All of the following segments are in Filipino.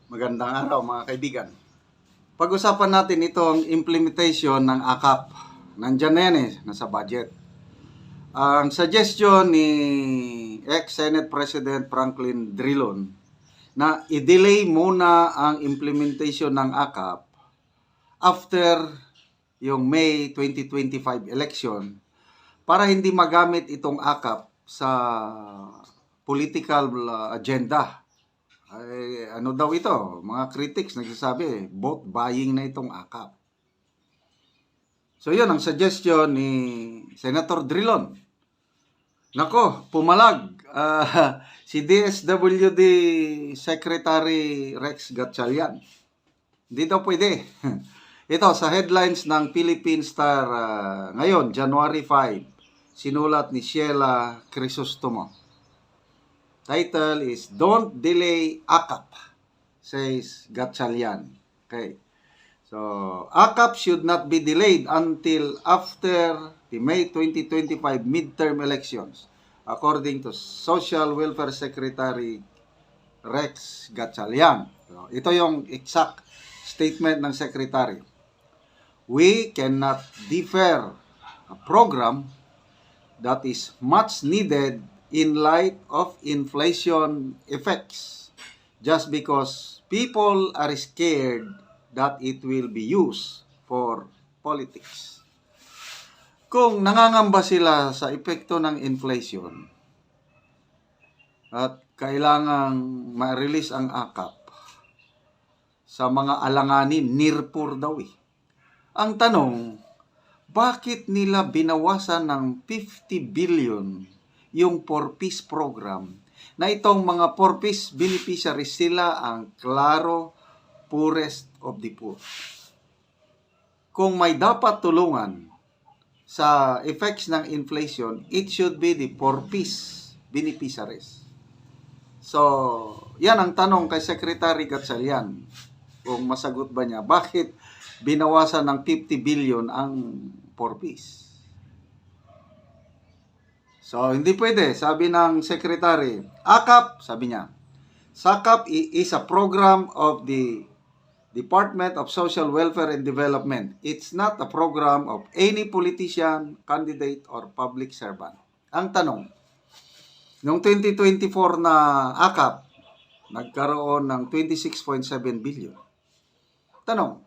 Magandang araw mga kaibigan. Pag-usapan natin itong implementation ng AKAP. Nandyan na yan nasa budget. Ang suggestion ni ex-Senate President Franklin Drilon na i-delay muna ang implementation ng AKAP after yung May 2025 election para hindi magamit itong AKAP sa political agenda. Ay, ano daw ito? Mga critics nagsasabi, vote buying na itong AKAP. So yun ang suggestion ni Senator Drilon. Nako, pumalag si DSWD Secretary Rex Gatchalian. Hindi daw pwede. Ito sa headlines ng Philippine Star ngayon, January 5, sinulat ni Sheila Crisostomo. Title is, Don't Delay AKAP, says Gatchalian. Okay. So, AKAP should not be delayed until after the May 2025 midterm elections, according to Social Welfare Secretary Rex Gatchalian. So, ito yung exact statement ng Secretary. We cannot defer a program that is much needed in light of inflation effects just because people are scared that it will be used for politics. Kung nangangamba sila sa epekto ng inflation at kailangang ma-release ang AKAP sa mga alanganin, near-poor daw Ang tanong, bakit nila binawasan ng 50 billion yung 4-piece program na itong mga 4-piece beneficiaries sila ang klaro poorest of the poor. Kung may dapat tulungan sa effects ng inflation, it should be the 4-piece beneficiaries. So, yan ang tanong kay Secretary Gatchalian. Kung masagot ba niya, bakit binawasan ng 50 billion ang 4-piece? So, hindi pwede. Sabi ng Secretary, AKAP, sabi niya, SAKAP is a program of the Department of Social Welfare and Development. It's not a program of any politician, candidate, or public servant. Ang tanong, noong 2024 na AKAP, nagkaroon ng 26.7 billion. Tanong,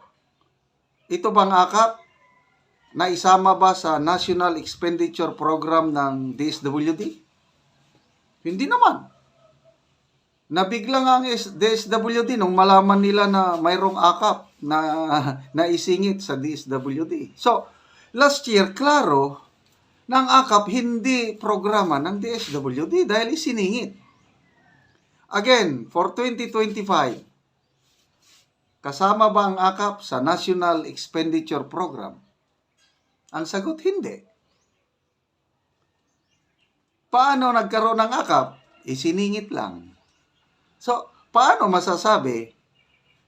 ito bang AKAP na isama ba sa National Expenditure Program ng DSWD? Hindi naman. Nabigla nga ang DSWD nung malaman nila na mayroong AKAP na naisingit sa DSWD. So, last year, klaro, na ang AKAP hindi programa ng DSWD dahil isiningit. Again, for 2025, kasama ba ang AKAP sa National Expenditure Program? Ang sagot, hindi. Paano nagkaroon ng AKAP? Isiningit lang. So, paano masasabi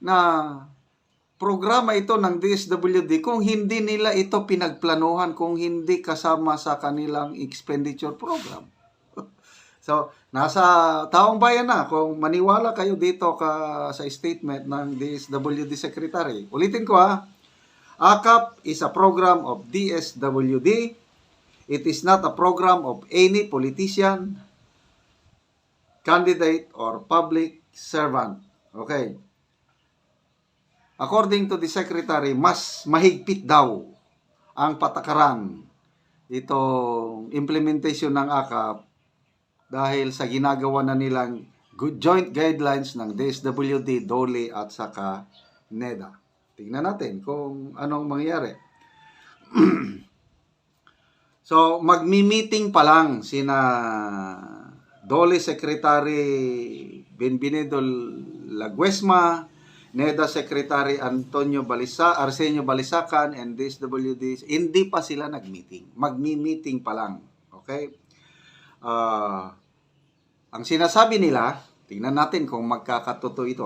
na programa ito ng DSWD kung hindi nila ito pinagplanuhan, kung hindi kasama sa kanilang expenditure program? So, nasa taong bayan na kung maniwala kayo dito sa statement ng DSWD Secretary. Ulitin ko AKAP is a program of DSWD. It is not a program of any politician, candidate, or public servant. Okay. According to the Secretary, mas mahigpit daw ang patakaran itong implementation ng AKAP dahil sa ginagawa na nilang good joint guidelines ng DSWD, DOLE at saka NEDA. Tingnan natin kung anong mangyayari. So, magmi-meeting pa lang sina DOLE Secretary Benvenido Laguesma, NEDA Secretary Arsenio Balisacan, and DSWD. Hindi pa sila nag-meeting. Magmi-meeting pa lang. Okay? Ang sinasabi nila, tingnan natin kung magkakatotoo ito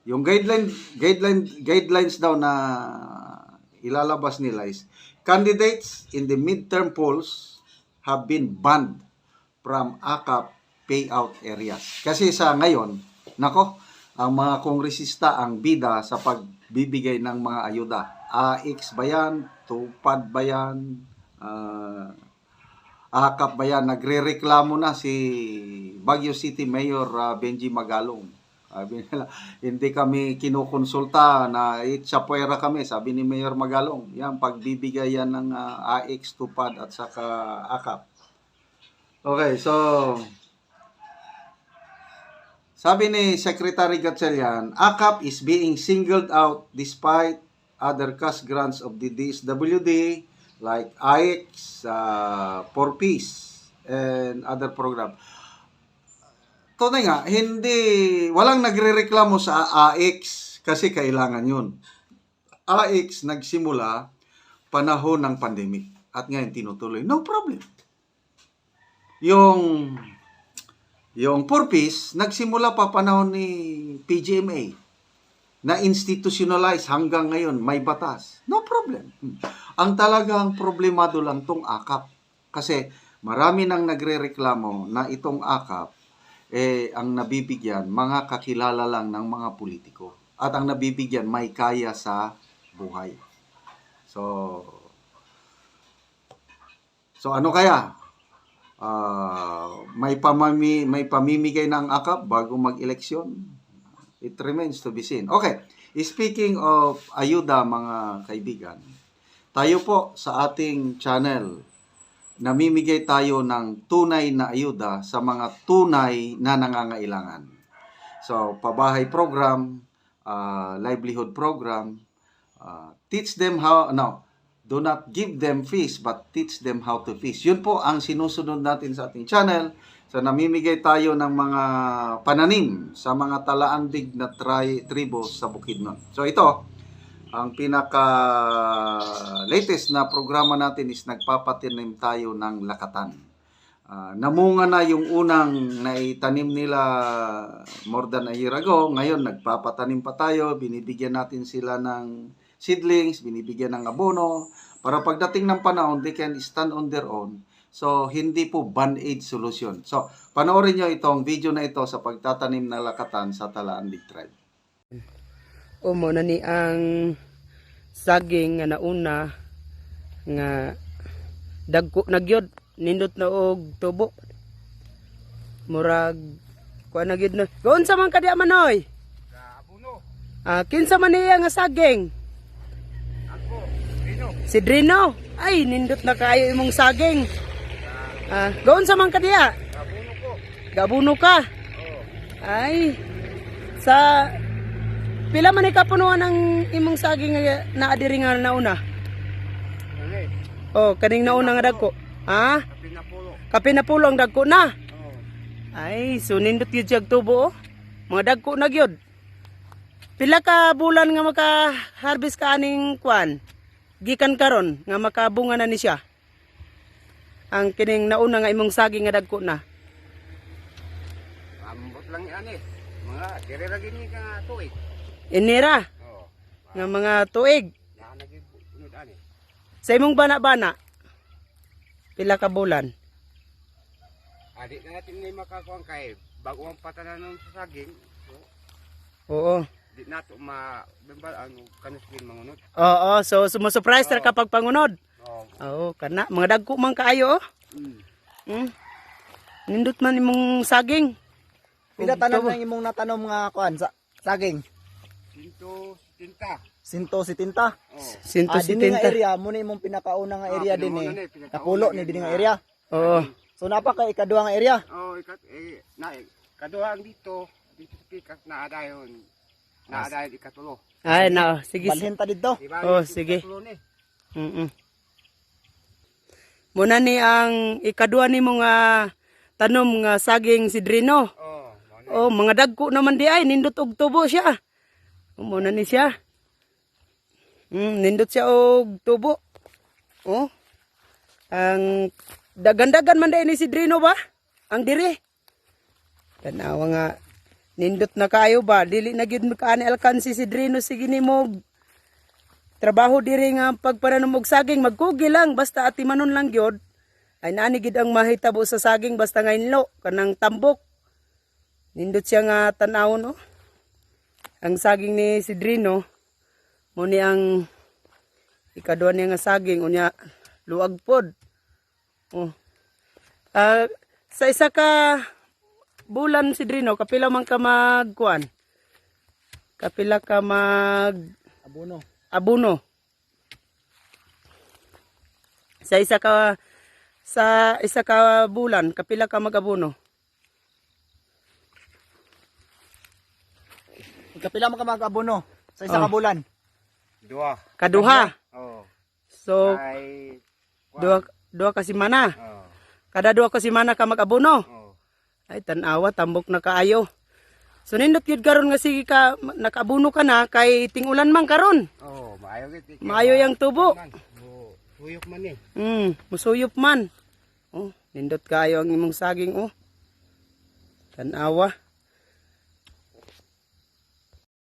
Yung guidelines daw na ilalabas nila is, candidates in the midterm polls have been banned from AKAP payout areas. Kasi sa ngayon, nako, ang mga kongresista ang bida sa pagbibigay ng mga ayuda. AX ba yan? Tupad ba yan? AKAP ba yan? Nagre-reklamo na si Baguio City Mayor Benji Magalong. Sabi nila, hindi kami kinukonsulta na itsapuera kami, sabi ni Mayor Magalong. Yan, pagbibigay yan ng AX, Tupad at saka AKAP. Okay, so sabi ni Secretary Gatchalian, AKAP is being singled out despite other cash grants of the DSWD like AX, for Peace, and other program. Tunay nga, walang nagrereklamo sa AX kasi kailangan yun. AX nagsimula panahon ng pandemic at ngayon tinutuloy. No problem. Yung for Peace, nagsimula pa panahon ni PGMA na institutionalize hanggang ngayon, may batas. No problem. Ang talagang problemado lang tong AKAP. Kasi marami nang nagrereklamo na itong AKAP, ang nabibigyan, mga kakilala lang ng mga politiko. At ang nabibigyan, may kaya sa buhay. So ano kaya? May pamimigay ng AKAP bago mag-eleksyon? It remains to be seen. Okay, speaking of ayuda mga kaibigan, tayo po sa ating channel, namimigay tayo ng tunay na ayuda sa mga tunay na nangangailangan. So, pabahay program, livelihood program, teach them how, do not give them fees, but teach them how to fish. Yun po ang sinusunod natin sa ating channel. So, namimigay tayo ng mga pananim sa mga talaandig na tribo sa Bukidnon. So, ito, ang pinaka-latest na programa natin is nagpapatinim tayo ng lakatan. Namunga na yung unang naitanim nila more than a year ago. Ngayon, nagpapatanim pa tayo. Binibigyan natin sila ng seedlings, binibigyan ng abono. Para pagdating ng panahon, they can stand on their own. So, hindi po band-aid solution. So, panoorin nyo itong video na ito sa pagtatanim ng lakatan sa Talaandig Tribe. Mo na ni ang saging nga nauna nga dagko nagyod nindot na og tubo. Murag kuan na gyud na. Goon sa man kadiya manoy? Abuno. Kinsa man niya nga saging? Ako, Drino. Si Drino. Ay, nindot na kayo imong saging. Goon sa man kadiya? Abuno ko. Gabuno ka. Oo. Ay, sa pila man ikapunuan ang imong saging nga naadiri nga nauna? Okay. Oh, kaning nauna nga dagko. Pinapulo. Kapinapulo ang dagko na. Oo. Ay, so nindot gyud siya tubo. Mga dagko na gyud. Pila ka bulan nga maka-harvest ka aning kwan? Gikan karon nga makabunga na ni siya. Ang kining nauna nga imong saging nga dagko na. Ambot lang yan eh. Mga direragin ni ka tuig. Inira Oo. nga mga tuig. Yan nag-unod ani. Sa imong bana-bana. Pila ka bulan? Adi na natin ni makakuang kay bago ang patanan ng saging. So, Oo. di nato bimbal ano kanuskin mangunod. Oo, so sumusurprise ra kapag pangunod. Oo. Oo, kana mga dagko man kaayo. Nindot man imong saging. Pila tanan ng imong natanom nga kuan sa saging? Tinta. 170. Oo. Sinto si Dinhi nga tinta. area mo ni imong pinakauna nga area din pinakauna eh. ni, pinakauna Napulo ni ni dinhi nga nga. area. Oo. So napa kay ikaduha nga area. Oh, kaduhang dito sa pikas na adayon. Na adayon ikatulo. Ay, na, sige. Balhin ta didto. Diba? Oh, Yung sige. ikatulo ni. Muna ni ang ikaduha ni mga tanom nga saging si Drino. Oh, mo Oh, mga dagko naman di ay nindot og tubo siya. Muna ni siya. Nindot siya og tubo. Oh. Ang dagan-dagan man dai ni si Drino ba? Ang diri. Tanawa nga nindot na kayo ba? Dili na gyud makaani alkansi si Drino sige nimo trabaho diri nga pagpananom og saging magkugi lang basta atimanon lang gyud. Ay naani gid ang mahitabo sa saging basta nga inlo kanang tambok. Nindot siya nga tan-awon oh. ang saging ni Sidrino muni ang ikaduha niya nga saging unya luag pod. Oh. Sa isa ka bulan Sidrino kapila man ka magkuan? Kapila ka mag Abono. abono? Sa isa ka bulan kapila ka mag-abono? Kapila mo ka mag-abono sa isa ka bulan. Dua. Kaduha. Oh. So Ay, duha ka semana. oh. Kada duha ka semana ka mag-abono. Oh. Ay tanawa tambok na kaayo. So nindot gyud karon nga sige ka nakabuno ka na kay tingulan man karon. Oh, maayo gid. Maayo yang tubo. Oh, tuyok man eh. Musuyop man. Oh, nindot kaayo ang imong saging oh. Tanawa.